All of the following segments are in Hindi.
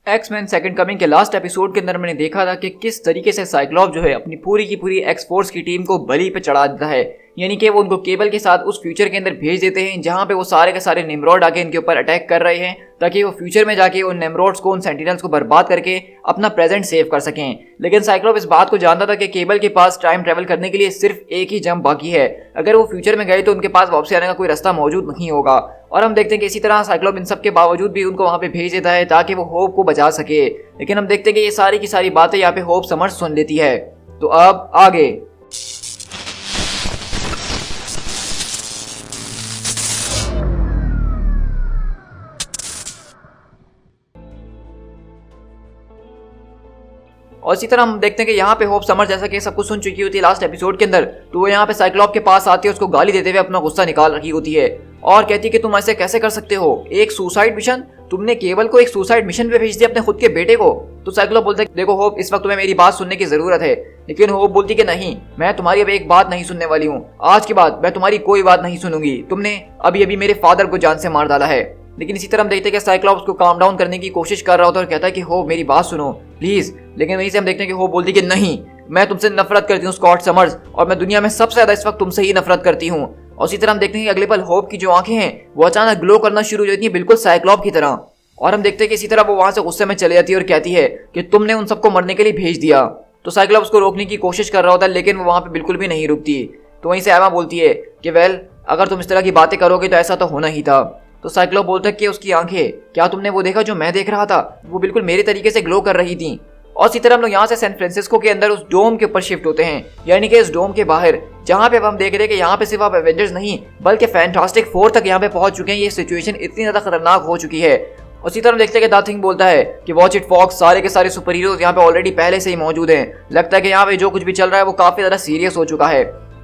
एक्समैन सेकंड कमिंग के लास्ट एपिसोड के अंदर मैंने देखा था कि किस तरीके से साइक्लॉप जो है अपनी पूरी की पूरी एक्स फोर्स की टीम को बलि पे चढ़ा देता है। यानी कि वो उनको केबल के साथ उस फ्यूचर के अंदर भेज देते हैं जहां पे वो सारे के सारे निमरोड आके इनके ऊपर अटैक कर रहे हैं ताकि वो फ्यूचर में जाके उन निमरोड्स को, उन सेंटिनल्स को बर्बाद करके अपना प्रेजेंट सेव कर सकें। लेकिन साइक्लॉप इस बात को जानता था कि केबल के पास टाइम ट्रेवल करने के लिए सिर्फ एक ही जंप बाकी है। अगर वो फ्यूचर में गए तो उनके पास वापसी आने का कोई रास्ता मौजूद नहीं होगा। और हम देखते हैं कि इसी तरह साइक्लॉप इन सब के बावजूद भी उनको वहां पे भेज देता है ताकि वो होप को बचा सके। लेकिन हम देखते हैं कि ये सारी की सारी बातें यहाँ पे होप समझ सुन लेती है। तो अब आगे और इसी तरह हम देखते हैं कि यहाँ पे होप समर जैसा कि सब कुछ सुन चुकी होती है लास्ट एपिसोड के अंदर, तो वो यहाँ पे साइक्लॉप के पास आती है, उसको गाली देते हुए अपना गुस्सा निकाल रही होती है और कहती है कि तुम ऐसे कैसे कर सकते हो, एक सुसाइड मिशन, तुमने केबल को एक सुसाइड मिशन पे भेज दिया अपने खुद के बेटे को। तो साइक्लॉप बोलता है देखो होप, इस वक्त तुम्हें मेरी बात सुनने की जरूरत है। लेकिन होप बोलती कि नहीं, मैं तुम्हारी अब एक बात नहीं सुनने वाली हूँ, आज के बाद मैं तुम्हारी कोई बात नहीं सुनूंगी, तुमने अभी अभी मेरे फादर को जान से मार डाला है। लेकिन इसी तरह हम देखते हैं कि साइक्लॉप्स को काम डाउन करने की कोशिश कर रहा होता है और कहता है कि हो मेरी बात सुनो प्लीज। लेकिन वहीं से हम देखते हैं कि हो बोलती कि नहीं, मैं तुमसे नफरत करती हूँ स्कॉट समर्स, और मैं दुनिया में सबसे ज्यादा इस वक्त तुमसे ही नफरत करती हूँ। और इसी तरह हम देखते हैं कि अगले पल होप की जो आंखें हैं वो अचानक ग्लो करना शुरू हो जाती है, बिल्कुल साइक्लॉप की तरह। और हम देखते हैं कि इसी तरह वो वहां से गुस्से में चली जाती है और कहती है कि तुमने उन सबको मरने के लिए भेज दिया। तो साइक्लॉप उसको रोकने की कोशिश कर रहा होता है लेकिन वो वहां पे बिल्कुल भी नहीं रुकती। तो वहीं से एमा बोलती है कि वेल, अगर तुम इस तरह की बातें करोगे तो ऐसा तो होना ही था। तो साइक्लॉप बोलता है कि उसकी आंखें, क्या तुमने वो देखा जो मैं देख रहा था, वो बिल्कुल मेरे तरीके से ग्लो कर रही थी। और इसी तरह हम लोग यहाँ से सैन फ्रांसिस्को के अंदर उस डोम के ऊपर शिफ्ट होते हैं, यानी कि इस डोम के बाहर, जहाँ पे अब हम देख रहे हैं कि यहाँ पे सिर्फ आप एवेंजर्स नहीं बल्कि फैंटास्टिक फोर तक यहाँ पे पहुंच चुके हैं। ये सिचुएशन इतनी ज्यादा खतरनाक हो चुकी है। उसी तरह देखते हैं कि द थिंग बोलता है कि वॉच इट फॉक्स, सारे के सारे सुपर हीरोज यहाँ पे ऑलरेडी पहले से ही मौजूद हैं। लगता है कि यहाँ पे जो कुछ भी चल रहा है वो काफी ज्यादा सीरियस हो चुका है।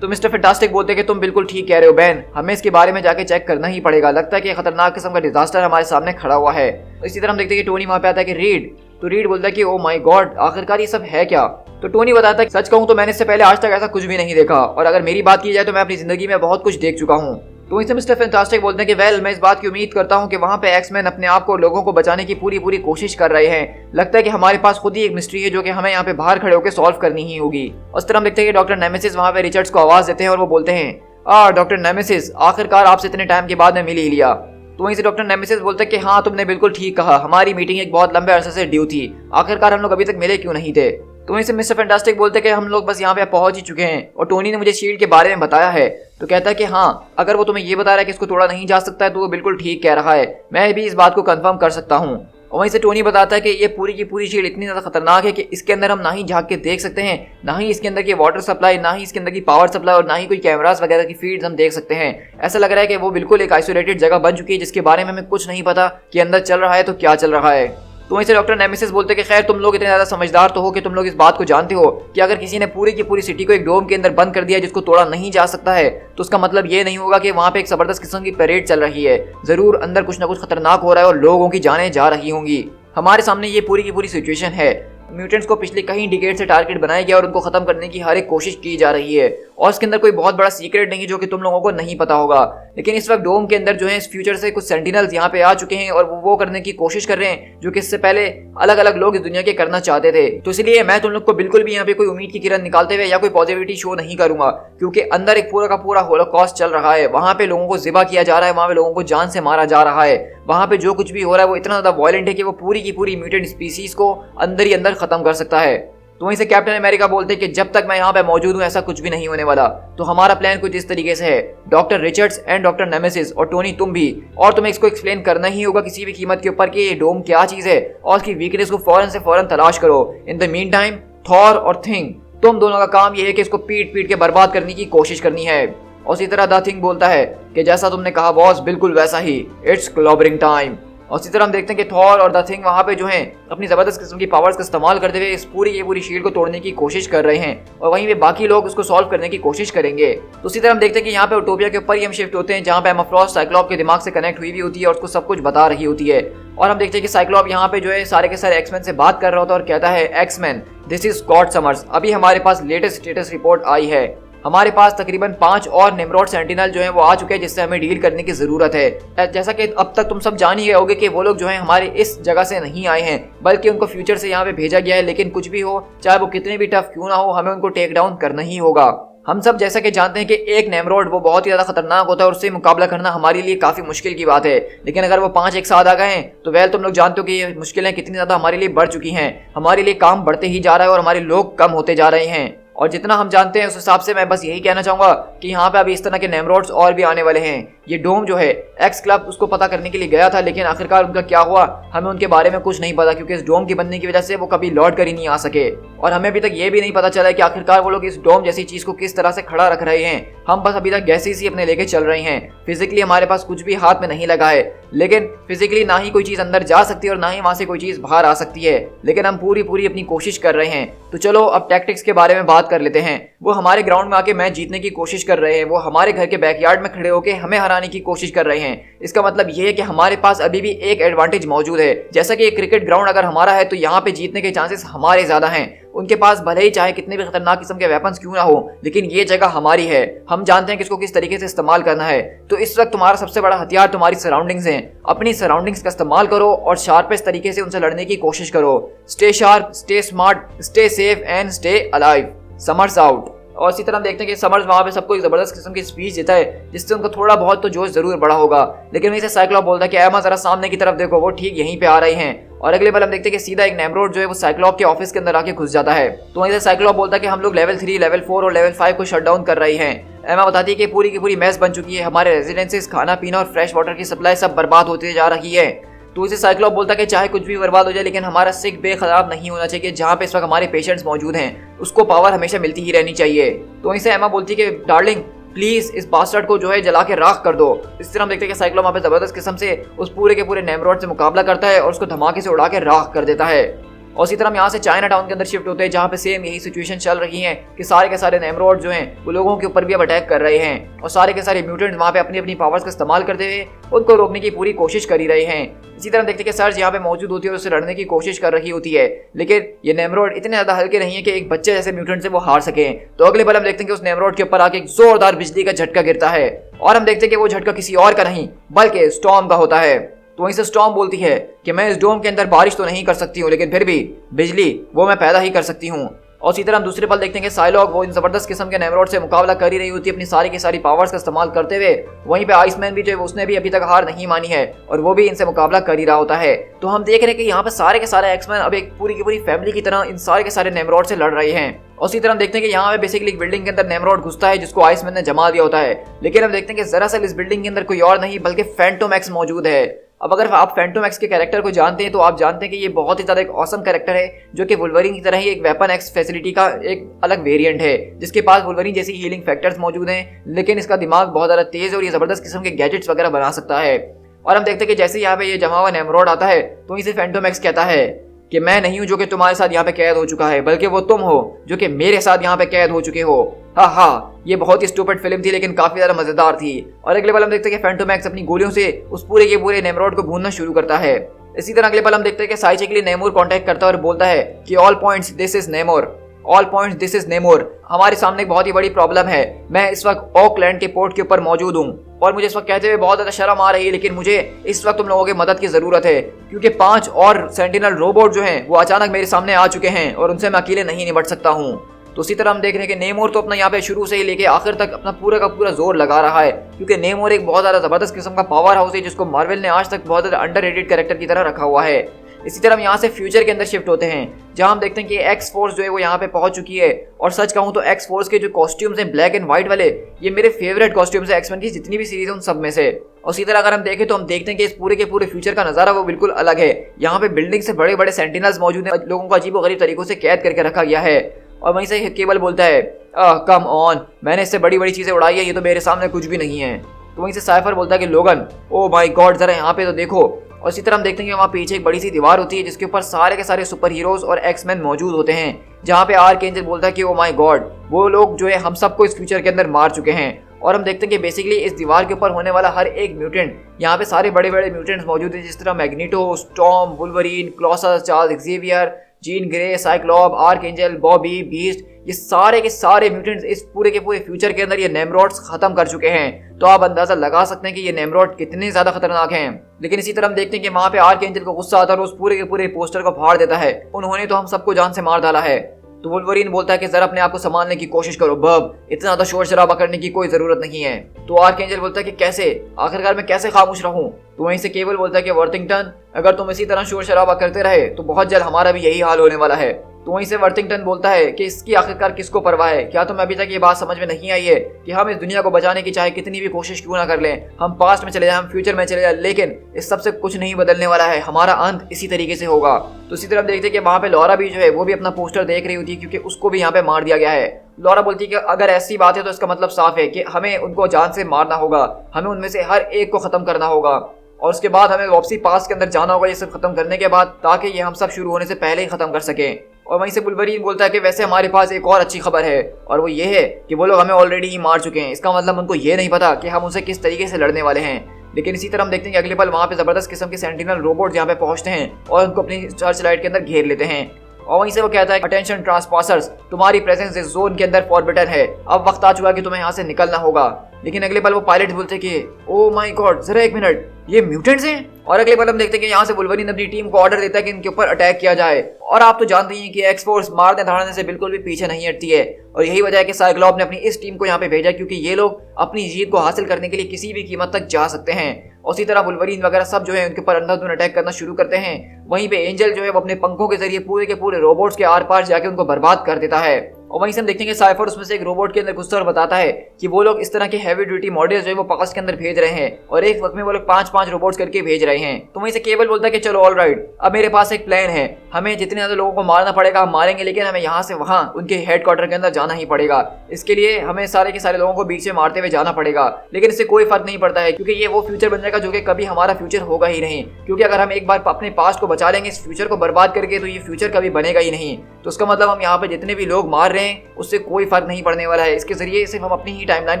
तो मिस्टर फैंटास्टिक बोलते हैं कि तुम बिल्कुल ठीक कह रहे हो बैन, हमें इसके बारे में जाके चेक करना ही पड़ेगा, लगता है कि खतरनाक किस्म का डिजास्टर हमारे सामने खड़ा हुआ है। इसी तरह हम देखते हैं कि टोनी वहां पे आता है कि रीड, तो रीड बोलता है कि ओ माय गॉड, आखिरकार ये सब है क्या। तो टोनी बताता है कि सच कहूं तो मैंने इससे पहले आज तक ऐसा कुछ भी नहीं देखा, और अगर मेरी बात की जाए तो मैं अपनी जिंदगी में बहुत कुछ देख चुका हूँ। तो इससे मिस्टर फैंटास्टिक बोलते हैं कि वेल, मैं इस बात की उम्मीद करता हूं कि वहां पे एक्समैन अपने आप को, लोगों को बचाने की पूरी पूरी कोशिश कर रहे हैं। लगता है कि हमारे पास खुद ही एक मिस्ट्री है जो कि हमें यहाँ पे बाहर खड़े होकर सॉल्व करनी ही होगी। उस तरह हम देखते हैं कि डॉक्टर नेमेसिस वहां पे रिचर्ड्स को आवाज देते हैं और वो बोलते हैं डॉक्टर नेमेसिस, आखिरकार आपसे इतने टाइम के बाद में मिल ही लिया। तो वहीं से डॉक्टर नेमेसिस बोलते हैं कि हाँ, तुमने बिल्कुल ठीक कहा, हमारी मीटिंग एक बहुत लंबे अरसे से ड्यू थी, आखिरकार हम लोग अभी तक मिले क्यों नहीं थे। तो वहीं से मिस्टर फैंटास्टिक बोलते हैं कि हम लोग बस यहाँ पे पहुंच ही चुके हैं और टोनी ने मुझे शील्ड के बारे में बताया है। तो कहता है कि हाँ, अगर वो तुम्हें ये बता रहा है कि इसको तोड़ा नहीं जा सकता है तो वो बिल्कुल ठीक कह रहा है, मैं भी इस बात को कंफर्म कर सकता हूँ। और वहीं से टोनी बताता है कि ये पूरी की पूरी शील्ड इतनी ज्यादा खतरनाक है कि इसके अंदर हम ना ही झांक के देख सकते हैं, ना ही इसके अंदर की वाटर सप्लाई, ना ही इसके अंदर की पावर सप्लाई, और ना ही कोई कैमरास वगैरह की फीड्स हम देख सकते हैं। ऐसा लग रहा है कि वो बिल्कुल एक आइसोलेटेड जगह बन चुकी है जिसके बारे में हमें कुछ नहीं पता कि अंदर चल रहा है तो क्या चल रहा है। तो वहीं से डॉक्टर नेमेसिस बोलते हैं कि खैर, तुम लोग इतने ज्यादा समझदार तो हो कि तुम लोग इस बात को जानते हो कि अगर किसी ने पूरी की पूरी सिटी को एक डोम के अंदर बंद कर दिया जिसको तोड़ा नहीं जा सकता है, तो उसका मतलब ये नहीं होगा कि वहां पे एक जबरदस्त किस्म की परेड चल रही है। जरूर अंदर कुछ ना कुछ खतरनाक हो रहा है और लोगों की जानें जा रही होंगी। हमारे सामने ये पूरी की पूरी सिचुएशन है। म्यूटेंट्स को पिछले कई डिकेड से टारगेट बनाया गया और उनको खत्म करने की हर एक कोशिश की जा रही है, और इसके अंदर कोई बहुत बड़ा सीक्रेट नहीं जो कि तुम लोगों को नहीं पता होगा। लेकिन इस वक्त डोम के अंदर जो है इस फ्यूचर से कुछ सेंटिनल्स यहाँ पे आ चुके हैं और वो करने की कोशिश कर रहे हैं जो कि इससे पहले अलग अलग लोग इस दुनिया के करना चाहते थे। तो इसलिए मैं तुम लोग को बिल्कुल भी यहाँ पे कोई उम्मीद की किरण निकालते हुए या कोई पॉजिटिविटी शो नहीं करूंगा, क्योंकि अंदर एक पूरा का पूरा होलोकॉस्ट चल रहा है। वहां पे लोगों को ज़िबा किया जा रहा है, वहां पे लोगों को जान से मारा जा रहा है। वहां पे जो कुछ भी हो रहा है वो इतना ज्यादा वायलेंट है कि वो पूरी की पूरी म्यूटेंट स्पीसीज को अंदर ही अंदर खत्म कर सकता है। तो वहीं से कैप्टन अमेरिका बोलते हैं कि जब तक मैं यहाँ पे मौजूद हूँ ऐसा कुछ भी नहीं होने वाला। तो हमारा प्लान कुछ इस तरीके से है, doctor Richards and doctor nemesis और टोनी तुम भी, और तुम्हें इसको एक्सप्लेन करना ही होगा किसी भी कीमत के ऊपर कि ये डोम क्या चीज है और उसकी वीकनेस को फौरन से फौरन तलाश करो। In the mean time Thor और थिंग, तुम दोनों का काम यह है कि इसको पीट पीट के बर्बाद करने की कोशिश करनी है। और इसी तरह द थिंग बोलता है कि जैसा तुमने कहा बॉस, बिल्कुल वैसा ही, इट्स क्लॉबरिंग टाइम। और इसी तरह हम देखते हैं कि थॉर और द थिंग वहां पे जो हैं अपनी जबरदस्त किस्म की पावर्स का इस्तेमाल करते हुए इस पूरी की पूरी शील्ड को तोड़ने की कोशिश कर रहे हैं, और वहीं पे बाकी लोग उसको सॉल्व करने की कोशिश करेंगे। तो इसी तरह हम देखते हैं कि यहाँ पे यूटोपिया के ऊपर ही हम शिफ्ट होते हैं जहाँ पे एमा फ्रॉस्ट साइक्लॉप के दिमाग से कनेक्ट हुई भी होती है और उसको सब कुछ बता रही होती है। और हम देखते हैं कि साइक्लॉप यहाँ पे जो है सारे के सारे एक्समैन से बात कर रहा होता है और कहता है X man, this is Scott Summers, अभी हमारे पास लेटेस्ट स्टेटस रिपोर्ट आई है हमारे पास तकरीबन 5 और नेमरोड सेंटिनल जो है वो आ चुके हैं जिससे हमें डील करने की जरूरत है। जैसा कि अब तक तुम सब जान ही गए होगे कि वो लोग जो है हमारे इस जगह से नहीं आए हैं बल्कि उनको फ्यूचर से यहाँ पे भेजा गया है। लेकिन कुछ भी हो, चाहे वो कितने भी टफ क्यों ना हो, हमें उनको टेक डाउन करना ही होगा। हम सब जैसा कि जानते हैं कि एक नेमरोड वो बहुत ही ज्यादा खतरनाक होता है और उससे मुकाबला करना हमारे लिए काफी मुश्किल की बात है। लेकिन अगर वो 5 एक साथ आ गए हैं तो वेल तुम लोग जानते हो कि ये मुश्किलें कितनी ज्यादा हमारे लिए बढ़ चुकी हैं। हमारे लिए काम बढ़ते ही जा रहा है और हमारे लोग कम होते जा रहे हैं। और जितना हम जानते हैं उस हिसाब से मैं बस यही कहना चाहूंगा कि यहाँ पे अभी इस तरह के नेमरोड्स और भी आने वाले हैं। ये डोम जो है एक्स क्लब उसको पता करने के लिए गया था, लेकिन आखिरकार उनका क्या हुआ हमें उनके बारे में कुछ नहीं पता, क्योंकि इस डोम की बनने की वजह से वो कभी लौट कर ही नहीं आ सके। और हमें अभी तक ये भी नहीं पता चला कि आखिरकार वो लोग इस डोम जैसी चीज को किस तरह से खड़ा रख रहे हैं। हम बस अभी तक गैसेस ही अपने लेके चल रहे हैं। फिजिकली हमारे पास कुछ भी हाथ में नहीं लगा है, लेकिन फिजिकली ना ही कोई चीज अंदर जा सकती है और ना ही वहां से कोई चीज बाहर आ सकती है। लेकिन हम पूरी अपनी कोशिश कर रहे हैं। तो चलो अब टैक्टिक्स के बारे में बात कर लेते हैं। वो हमारे ग्राउंड में आके मैच जीतने की कोशिश कर रहे हैं, वो हमारे घर के बैकयार्ड में खड़े होकर हमें हराने की कोशिश कर रहे हैं। इसका मतलब ये है कि हमारे पास अभी भी एक एडवांटेज मौजूद है। जैसा कि क्रिकेट ग्राउंड अगर हमारा है तो यहाँ पे जीतने के चांसेस हमारे ज्यादा हैं। उनके पास भले ही चाहे कितने भी खतरनाक किस्म के वेपन्स क्यों ना हो, लेकिन ये जगह हमारी है। हम जानते हैं कि इसको किस तरीके से इस्तेमाल करना है। तो इस वक्त तुम्हारा सबसे बड़ा हथियार तुम्हारी सराउंडिंग्स हैं। अपनी सराउंडिंग्स का इस्तेमाल करो और शार्पेस्ट तरीके से उनसे लड़ने की कोशिश करो। Stay sharp, stay smart, stay safe and stay alive. Summers out. और इसी तरह हम देखते हैं कि समर्स वहां पे सबको एक जबरदस्त किस्म की स्पीच देता है जिससे उनको थोड़ा बहुत तो जोश जरूर बढ़ा होगा। लेकिन वहीं से साइक्लॉप बोलता है कि एमा जरा सामने की तरफ देखो, वो ठीक यहीं पे आ रहे हैं। और अगले बार हम देखते हैं कि सीधा एक नेमरोड जो है वो साइक्लॉप के ऑफिस के अंदर आके घुस जाता है। तो वहीं से साइक्लॉप बोलता है कि हम लोग लेवल 3, लेवल 4 और लेवल 5 को शट डाउन कर रहे हैं। एमा बताती है कि पूरी की पूरी मैस बन चुकी है। हमारे रेजिडेंसेस, खाना पीना और फ्रेश वाटर की सप्लाई सब बर्बाद होती जा रही है। तो इसे साइक्लॉप बोलता है कि चाहे कुछ भी बर्बाद हो जाए, लेकिन हमारा सिक बे खराब नहीं होना चाहिए। जहाँ पे इस वक्त हमारे पेशेंट्स मौजूद हैं उसको पावर हमेशा मिलती ही रहनी चाहिए। तो इसे एमा बोलती है कि डार्लिंग प्लीज इस बास्टर्ड को जो है जला के राख कर दो। इस तरह हम देखते हैं कि साइक्लॉप वहाँ पे जबरदस्त किस्म से उस पूरे के पूरे नेमरोड से मुकाबला करता है और उसको धमाके से उड़ा के राख कर देता है। और इसी तरह हम यहाँ से चाइना टाउन के अंदर शिफ्ट होते हैं जहाँ पे सेम यही सिचुएशन चल रही है कि सारे के सारे नेमरोड जो हैं वो लोगों के ऊपर भी अब अटैक कर रहे हैं और सारे के सारे म्यूटेंट्स वहाँ पे अपनी अपनी पावर्स का इस्तेमाल करते हुए उनको रोकने की पूरी कोशिश कर ही रहे हैं। इसी तरह देखते हैं कि सर्ज यहाँ पे मौजूद होती है और उससे लड़ने की कोशिश कर रही होती है, लेकिन ये नेमरोड इतने ज्यादा हल्के नहीं है कि एक बच्चे जैसे म्यूटेंट से वो हार सके। तो अगले बार हम देखते हैं कि उस नेमरोड के ऊपर आके एक जोरदार बिजली का झटका गिरता है और हम देखते हैं कि वो झटका किसी और का नहीं बल्कि स्टॉर्म का होता है। तो वहीं से स्टॉर्म बोलती है कि मैं इस डोम के अंदर बारिश तो नहीं कर सकती हूँ, लेकिन फिर भी बिजली वो मैं पैदा ही कर सकती हूँ। और इसी तरह हम दूसरे पल देखते हैं कि साइलॉग वो इन जबरदस्त किस्म के नेमरोड से मुकाबला कर ही रही होती है अपनी सारी की सारी पावर्स का इस्तेमाल करते हुए। वहीं पे आइसमैन भी जो है उसने भी अभी तक हार नहीं मानी है और वो भी इनसे मुकाबला कर ही रहा होता है। तो हम देख रहे हैं कि यहाँ पे सारे के सारे एक्समैन अब एक पूरी की पूरी फैमिली की तरह इन सारे के सारे नेमरोड से लड़ रहे हैं। और इसी तरह हम देखते हैं कि यहाँ पे बेसिकली एक बिल्डिंग के अंदर नेमरोड घुसता है जिसको आइसमैन ने जमा दिया होता है। लेकिन हम देखते हैं कि दरअसल इस बिल्डिंग के अंदर कोई और नहीं बल्कि फैंटोम एक्स मौजूद है। अब अगर आप फैंटोम एक्स के कैरेक्टर को जानते हैं तो आप जानते हैं कि ये बहुत ही ज्यादा एक ऑसम कैरेक्टर है जो कि वुल्वरीन की तरह ही एक वेपन एक्स फैसिलिटी का एक अलग वेरिएंट है जिसके पास वुल्वरीन जैसी हीलिंग फैक्टर्स मौजूद हैं, लेकिन इसका दिमाग बहुत ज्यादा तेज है और ये जबरदस्त किस्म के गैजेट्स वगैरह बना सकता है। और हम देखते हैं कि जैसे यहाँ पे ये जमा हुआ नेमरोड आता है तो इसे फैंटोम एक्स कहता है कि मैं नहीं हूं जो कि तुम्हारे साथ यहाँ पे कैद हो चुका है, बल्कि वो तुम हो जो कि मेरे साथ यहाँ पे कैद हो चुके हो। हाँ, ये बहुत ही स्टूपिड फिल्म थी लेकिन काफी ज्यादा मजेदार थी। और अगले पल हम देखते हैं कि फैंटोम एक्स अपनी गोलियों से उस पूरे के पूरे नेमरोड को भूनना शुरू करता है। इसी तरह अगले पल हम देखते हैं कि साइचे के लिए नेमोर कांटेक्ट करता है और बोलता है कि all points this is नेमोर, all points this is नेमोर। हमारे सामने एक बहुत ही बड़ी प्रॉब्लम है। मैं इस वक्त ऑकलैंड के पोर्ट के ऊपर मौजूद हूँ और मुझे इस वक्त कहते हुए बहुत ज्यादा शर्म आ रही है, लेकिन मुझे इस वक्त तुम लोगों की मदद की जरूरत है क्योंकि 5 और सेंटिनल रोबोट जो हैं वो अचानक मेरे सामने आ चुके हैं और उनसे मैं अकेले नहीं निपट सकता हूँ। तो इसी तरह हम देख रहे हैं कि नेमोर तो अपना यहाँ पे शुरू से ही लेके आखिर तक अपना पूरा का पूरा जोर लगा रहा है क्योंकि नेमोर एक बहुत ज्यादा जबरदस्त किस्म का पावर हाउस है जिसको मार्वल ने आज तक बहुत ज्यादा अंडररेटेड कैरेक्टर की तरह रखा हुआ है। इसी तरह हम यहाँ से फ्यूचर के अंदर शिफ्ट होते हैं जहाँ हम देखते हैं कि एक्स फोर्स जो है वो यहाँ पे पहुंच चुकी है। और सच कहूँ तो एक्स फोर्स के जो कॉस्ट्यूम्स हैं ब्लैक एंड व्हाइट वाले, ये मेरे फेवरेट कॉस्ट्यूम्स है एक्समैन की जितनी भी सीरीज है उन सब में से। और इसी तरह अगर हम देखें तो हम देखते हैं कि इस पूरे के पूरे फ्यूचर का नजारा वो बिल्कुल अलग है। यहाँ पे बिल्डिंग से बड़े बड़े सेंटिनल्स मौजूद हैं, लोगों को अजीबोगरीब तरीकों से कैद करके रखा गया है। और वहीं से केबल बोलता है कम ऑन, मैंने इससे बड़ी बड़ी चीजें उड़ाई है, ये तो मेरे सामने कुछ भी नहीं है। तो वहीं से साइफर बोलता है कि लोगन ओ माय गॉड जरा यहाँ पे तो देखो। और इसी तरह हम देखते हैं कि वहाँ पीछे एक बड़ी सी दीवार होती है जिसके ऊपर सारे के सारे सुपर हीरोज और एक्समैन मौजूद होते हैं, जहाँ पे आर्कएंजल बोलता है कि ओ माय गॉड वो लोग जो है हम सबको इस फ्यूचर के अंदर मार चुके हैं। और हम देखते हैं कि बेसिकली इस दीवार के ऊपर होने वाला हर एक म्यूटेंट, यहाँ पे सारे बड़े बड़े म्यूटेंट्स मौजूद हैं जिस तरह Magneto, Storm, Wolverine, Colossus, Charles Xavier, Jean Grey, Cyclops, Archangel, Bobby, Beast, ये सारे के सारे म्यूटेंट्स इस पूरे के पूरे फ्यूचर के अंदर ये नेमरॉड्स खत्म कर चुके हैं। तो आप अंदाजा लगा सकते हैं कि ये नेमरॉड कितने ज्यादा खतरनाक हैं। लेकिन इसी तरह हम देखते हैं कि वहां पे आर्कएंजल को गुस्सा आता है और उस पूरे के पूरे पोस्टर को फाड़ देता है। उन्होंने तो हम सबको जान से मार डाला है। तो वुल्वरीन बोलता है कि जरा अपने आप को संभालने की कोशिश करो बब, इतना ज्यादा शोर शराबा करने की कोई जरूरत नहीं है। तो आर्कएंजल बोलता है कि कैसे, आखिरकार मैं कैसे खामोश रहूं। तो वहीं से केबल बोलता है कि वर्थिंगटन, अगर तुम इसी तरह शोर शराबा करते रहे तो बहुत जल्द हमारा भी यही हाल होने वाला है। तो वहीं से वर्थिंगटन बोलता है कि इसकी आखिरकार किसको परवाह है, क्या तुम्हें अभी तक ये बात समझ में नहीं आई है कि हम इस दुनिया को बचाने की चाहे कितनी भी कोशिश क्यों ना कर लें, हम पास्ट में चले जाएं, हम फ्यूचर में चले जाएं, लेकिन इस सबसे कुछ नहीं बदलने वाला है, हमारा अंत इसी तरीके से होगा। तो इसी तरह देखते हैं कि वहां पे लॉरा भी जो है वो भी अपना पोस्टर देख रही होती है, क्योंकि उसको भी यहाँ पे मार दिया गया है। लॉरा बोलती है कि अगर ऐसी बात है तो इसका मतलब साफ है कि हमें उनको जान से मारना होगा, हमें उनमें से हर एक को खत्म करना होगा और उसके बाद हमें वापसी पास के अंदर जाना होगा ये सब खत्म करने के बाद, ताकि ये हम सब शुरू होने से पहले ही खत्म कर सकें। और वहीं से वुल्वरीन बोलता है कि वैसे हमारे पास एक और अच्छी खबर है, और वो ये है कि वो लोग हमें ऑलरेडी ही मार चुके हैं। इसका मतलब उनको ये नहीं पता कि हम उनसे किस तरीके से लड़ने वाले हैं। लेकिन इसी तरह हम देखते हैं कि अगले पल वहां पे जबरदस्त किस्म के सेंटिनल रोबोट यहाँ पे पहुंचते हैं और उनको अपनी सर्च लाइट के अंदर घेर लेते हैं। और वहीं से वो कहता है अटेंशन ट्रांसपासर्स, तुम्हारी प्रेजेंस इस जोन के अंदर फॉरबिडन है, अब वक्त आ चुका है कि तुम्हें यहाँ से निकलना होगा। लेकिन अगले पल वो पायलट बोलते कि ओ माय गॉड, जरा एक मिनट, ये म्यूटेंट्स हैं। और अगले पल हम देखते हैं कि यहाँ से वुल्वरीन अपनी टीम को ऑर्डर देता है कि इनके ऊपर अटैक किया जाए। और आप तो जानते हैं कि एक्स फोर्स मारने धाड़ने से बिल्कुल भी पीछे नहीं हटती है, और यही वजह है कि साइक्लॉप ने अपनी इस टीम को यहाँ पे भेजा, क्योंकि ये लोग अपनी जीत को हासिल करने के लिए किसी भी कीमत तक जा सकते हैं। और इसी तरह वुल्वरीन वगैरह सब जो है उनके ऊपर अंधाधुंध अटैक करना शुरू करते हैं। वहीं पे एंजल जो है वो अपने पंखों के जरिए पूरे के पूरे रोबोट्स के आर पार जाके उनको बर्बाद कर देता है। और वहीं से हम देखते हैं कि साइफर उसमें से एक रोबोट के अंदर घुसता और बताता है कि वो लोग इस तरह के हैवी ड्यूटी मॉडल्स जो है वो पास के अंदर भेज रहे हैं, और एक वक्त में वो लोग 5-5 रोबोट्स करके भेज रहे हैं। तो वहीं से केबल बोलता है कि चलो ऑल राइट, अब मेरे पास एक प्लान है, हमें जितने ज्यादा लोगों को मारना पड़ेगा हम मारेंगे, लेकिन हमें यहाँ से वहाँ उनके हेडक्वार्टर के अंदर जाना ही पड़ेगा। इसके लिए हमें सारे के सारे लोगों को बीच में मारते हुए जाना पड़ेगा। लेकिन इससे कोई फर्क नहीं पड़ता है, क्योंकि ये वो फ्यूचर बन जाएगा जो कि कभी हमारा फ्यूचर होगा ही नहीं। क्योंकि अगर हम एक बार अपने पास्ट को बचा लेंगे इस फ्यूचर को बर्बाद करके, तो ये फ्यूचर कभी बनेगा ही नहीं। तो उसका मतलब हम यहाँ पे जितने भी लोग मार रहे हैं उससे कोई फर्क नहीं पड़ने वाला है। इसके जरिए सिर्फ हम अपनी ही टाइमलाइन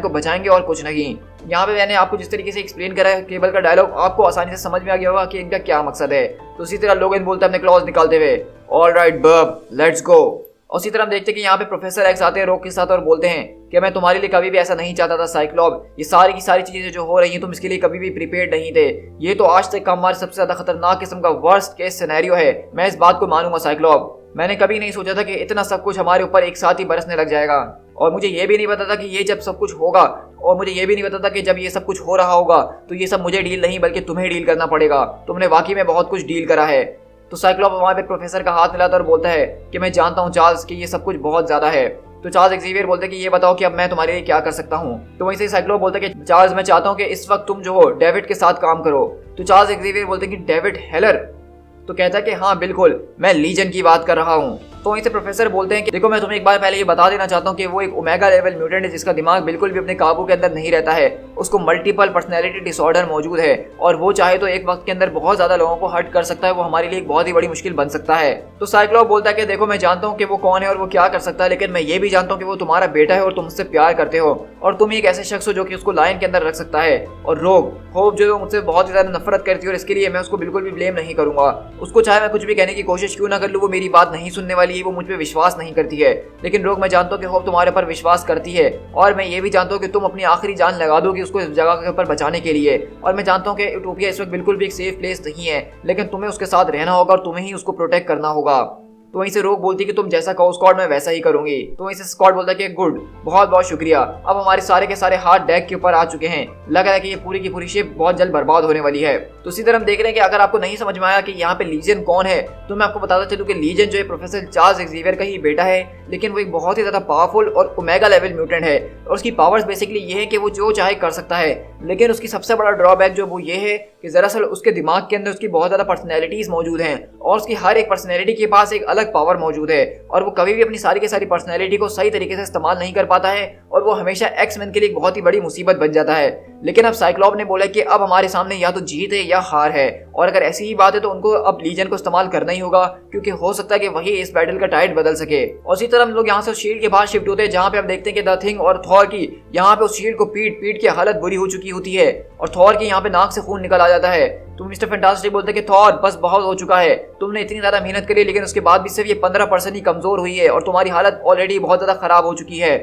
को बचाएंगे और कुछ नहीं। यहाँ पे मैंने आपको जिस तरीके से एक्सप्लेन करा है केबल का डायलॉग, आपको आसानी से समझ में आ गया होगा कि इनका क्या मकसद है। तो उसी तरह लोगन बोलता है अपने क्लॉज निकालते हुए, ऑल राइट बब, लेट्स गो। और इसी तरह हम देखते हैं कि यहाँ पे प्रोफेसर एक्स आते हैं रॉक के साथ और बोलते हैं कि मैं तुम्हारे लिए कभी भी ऐसा नहीं चाहता था साइक्लॉप, ये सारी की सारी चीजें जो हो रही हैं तुम इसके लिए कभी भी प्रिपेयर्ड नहीं थे। ये तो आज तक का हमारे सबसे ज्यादा खतरनाक किस्म का वर्स्ट केस सिनेरियो है, मैं इस बात को मानूंगा साइक्लॉप। मैंने कभी नहीं सोचा था कि इतना सब कुछ हमारे ऊपर एक साथ ही बरसने लग जाएगा, और मुझे ये भी नहीं पता था कि ये जब सब कुछ होगा, और मुझे ये भी नहीं पता था कि जब ये सब कुछ हो रहा होगा तो ये सब मुझे डील नहीं बल्कि तुम्हें डील करना पड़ेगा। तुमने वाकई में बहुत कुछ डील करा है। तो साइक्लॉप वहाँ पे प्रोफेसर का हाथ मिलाता और बोलता है कि मैं जानता हूँ चार्ल्स कि ये सब कुछ बहुत ज्यादा है। तो चार्ल्स एक्सेवियर बोलते हैं कि ये बताओ कि अब मैं तुम्हारे लिए क्या कर सकता हूँ। तो वहीं से साइक्लॉप बोलता है कि चार्ल्स मैं चाहता हूँ कि इस वक्त तुम जो हो डेविड के साथ काम करो। तो चार्ल्स एक्सेवियर बोलते हैं कि डेविड हेलर? तो कहता है कि हाँ बिल्कुल, मैं लीजन की बात कर रहा हूँ। तो वहीं से प्रोफेसर बोलते हैं कि देखो मैं तुम्हें एक बार पहले ये बता देना चाहता हूँ कि वो एक ओमेगा लेवल म्यूटेंट है जिसका दिमाग बिल्कुल भी अपने काबू के अंदर नहीं रहता है, उसको मल्टीपल पर्सनैलिटी डिसऑर्डर मौजूद है, और वो चाहे तो एक वक्त के अंदर बहुत ज्यादा लोगों को हर्ट कर सकता है, वो हमारे लिए एक बहुत ही बड़ी मुश्किल बन सकता है। तो साइक्लॉप बोलता है कि देखो मैं जानता हूँ कि वो कौन है और वो क्या कर सकता है, लेकिन मैं ये भी जानता हूँ कि वो तुम्हारा बेटा है और तुम उससे प्यार करते हो, और तुम एक ऐसे शख्स हो जो कि उसको लाइन के अंदर रख सकता है। और रोग होप जो मुझसे बहुत ही ज्यादा नफरत करती है, और इसके लिए मैं उसको बिल्कुल भी ब्लेम नहीं करूंगा। उसको चाहे मैं कुछ भी कहने की कोशिश क्यों ना कर लूँ, वो मेरी बात नहीं सुनने वाली है, वो मुझ पर विश्वास नहीं करती है। लेकिन रोग मैं जानता हूँ कि होप तुम्हारे पर विश्वास करती है, और मैं ये भी जानता हूँ कि तुम अपनी आखिरी जान लगा दोगे उसको इस जगह के ऊपर बचाने के लिए। और मैं जानता हूँ कि यूटोपिया इस वक्त बिल्कुल भी एक सेफ प्लेस नहीं है, लेकिन तुम्हें उसके साथ रहना होगा और तुम्हें ही उसको प्रोटेक्ट करना होगा। तो वहीं से रोग बोलती कि तुम जैसा कहो स्कॉट मैं वैसा ही करूंगी। तो वहीं से स्कॉट बोलता है कि गुड, बहुत बहुत शुक्रिया, अब हमारे सारे के सारे हाथ डेक के ऊपर आ चुके हैं, लग रहा है कि ये पूरी की पूरी शिप बहुत जल्द बर्बाद होने वाली है। तो इसी तरह हम देख रहे हैं कि अगर आपको नहीं समझ में आया कि यहाँ पे लीजन कौन है, तो मैं आपको बताता चलूं कि लीजन जो है प्रोफेसर चार्ल्स एक्सेवियर का ही बेटा है, लेकिन वो एक बहुत ही ज्यादा पावरफुल और ओमेगा लेवल म्यूटेंट है, और उसकी पावर्स बेसिकली ये है कि वो जो चाहे कर सकता है। लेकिन उसकी सबसे बड़ा ड्रॉबैक जो वो ये है कि दरअसल उसके दिमाग के अंदर उसकी बहुत ज्यादा पर्सनैलिटीज मौजूद हैं, और उसकी हर एक पर्सनैलिटी के पास एक अलग पावर मौजूद है, और वो कभी भी अपनी सारी की सारी पर्सनैलिटी को सही तरीके से इस्तेमाल नहीं कर पाता है, और वो हमेशा एक्स-मैन के लिए एक बहुत ही बड़ी मुसीबत बन जाता है। लेकिन अब साइक्लॉप ने बोला कि अब हमारे सामने या तो जीत है या हार है, और अगर ऐसी ही बात है तो उनको अब लीजन को इस्तेमाल करना ही होगा, क्योंकि हो सकता है कि वही इस बैटल का टाइड बदल सके। और इसी तरह हम लोग यहाँ से उस शील्ड के बाहर शिफ्ट होते हैं, जहाँ पे हम देखते हैं कि द थिंग और थॉर की यहाँ पे उस शील्ड को पीट पीट के हालत बुरी हो चुकी होती है और थॉर की यहाँ पे नाक से खून निकल आ जाता है। तो मिस्टर फैंटास्टिक बोलते हैं कि थॉर बस बहुत हो चुका है, तुमने इतनी ज्यादा मेहनत करी लेकिन उसके बाद भी सिर्फ ये 15% ही कमजोर हुई है और तुम्हारी हालत ऑलरेडी बहुत ज्यादा खराब हो चुकी है।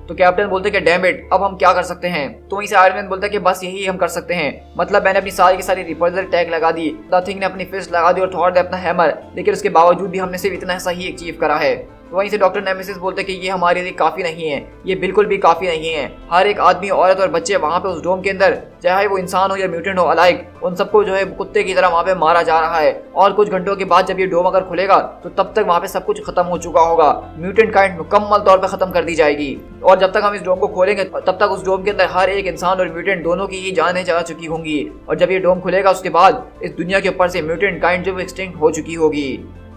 तो कैप्टन बोलते हैं कि डैम इट, अब हम क्या कर सकते हैं। तो वहीं से आयरन मैन बोलता है कि बस यही हम कर सकते हैं, मतलब मैंने अपनी सारी की सारी रिपल्सर टैग लगा दी, द थिंग ने अपनी फिस्ट लगा दी और थॉर ने अपना हैमर, लेकिन उसके बावजूद भी हमने सिर्फ इतना सा ही अचीव करा है। तो वहीं से डॉक्टर नेमेसिस बोलते हैं कि ये हमारे लिए काफी नहीं है, ये बिल्कुल भी काफी नहीं है। हर एक आदमी, औरत और बच्चे वहाँ पे उस डोम के अंदर, चाहे वो इंसान हो या म्यूटेंट हो अलाइक, उन सबको जो है कुत्ते की तरह वहाँ पे मारा जा रहा है। और कुछ घंटों के बाद जब ये डोम अगर खुलेगा तो तब तक वहाँ पे सब कुछ खत्म हो चुका होगा, म्यूटेंट काइंड मुकम्मल तौर पर खत्म कर दी जाएगी। और जब तक हम इस डोम को खोलेंगे तब तक उस डोम के अंदर हर एक इंसान और म्यूटेंट दोनों की ही जानें जा चुकी होंगी। और जब ये डोम खुलेगा उसके बाद इस दुनिया के ऊपर से म्यूटेंट काइंड जो एक्सटिंक्ट हो चुकी होगी।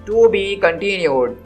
To be continued.